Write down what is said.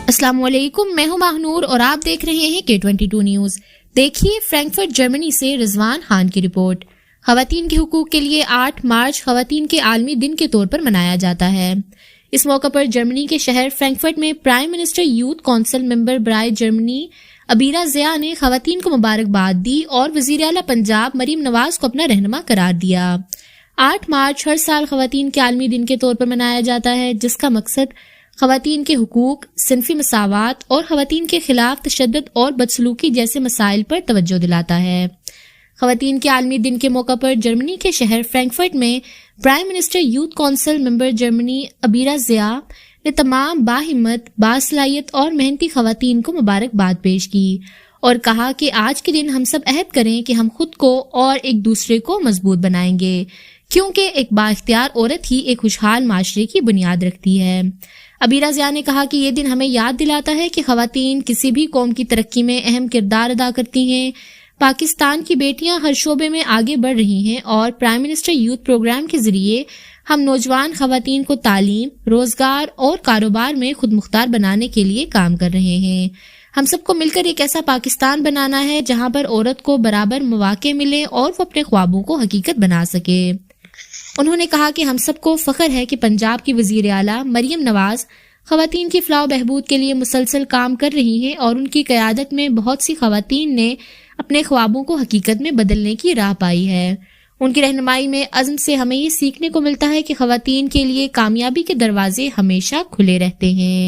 السلام علیکم، میں ہوں ماہنور اور آپ دیکھ رہے ہیں K22 نیوز۔ دیکھیے فرینکفرٹ جرمنی سے رضوان خان کی رپورٹ۔ خواتین کے حقوق کے لیے 8 مارچ خواتین کے عالمی دن کے طور پر منایا جاتا ہے۔ اس موقع پر جرمنی کے شہر فرینکفرٹ میں پرائم منسٹر یوتھ کونسل ممبر برائے جرمنی عبیرہ ضیاء نے خواتین کو مبارکباد دی اور وزیر اعلیٰ پنجاب مریم نواز کو اپنا رہنما قرار دیا۔ 8 مارچ ہر سال خواتین کے عالمی دن کے طور پر منایا جاتا ہے، جس کا مقصد خواتین کے حقوق، صنفی مساوات اور خواتین کے خلاف تشدد اور بدسلوکی جیسے مسائل پر توجہ دلاتا ہے۔ خواتین کے عالمی دن کے موقع پر جرمنی کے شہر فرینکفرٹ میں پرائم منسٹر یوتھ کونسل ممبر جرمنی عبیرہ ضیاء نے تمام باہمت، باصلاحیت اور محنتی خواتین کو مبارکباد پیش کی اور کہا کہ آج کے دن ہم سب عہد کریں کہ ہم خود کو اور ایک دوسرے کو مضبوط بنائیں گے، کیونکہ ایک بااختیار عورت ہی ایک خوشحال معاشرے کی بنیاد رکھتی ہے۔ عبیرہ ضیاء نے کہا کہ یہ دن ہمیں یاد دلاتا ہے کہ خواتین کسی بھی قوم کی ترقی میں اہم کردار ادا کرتی ہیں۔ پاکستان کی بیٹیاں ہر شعبے میں آگے بڑھ رہی ہیں اور پرائم منسٹر یوتھ پروگرام کے ذریعے ہم نوجوان خواتین کو تعلیم، روزگار اور کاروبار میں خود مختار بنانے کے لیے کام کر رہے ہیں۔ ہم سب کو مل کر ایک ایسا پاکستان بنانا ہے جہاں پر عورت کو برابر مواقع ملے اور وہ اپنے خوابوں کو حقیقت بنا سکے۔ انہوں نے کہا کہ ہم سب کو فخر ہے کہ پنجاب کی وزیر اعلیٰ مریم نواز خواتین کی فلاح و بہبود کے لیے مسلسل کام کر رہی ہیں اور ان کی قیادت میں بہت سی خواتین نے اپنے خوابوں کو حقیقت میں بدلنے کی راہ پائی ہے۔ ان کی رہنمائی میں عزم سے ہمیں یہ سیکھنے کو ملتا ہے کہ خواتین کے لیے کامیابی کے دروازے ہمیشہ کھلے رہتے ہیں۔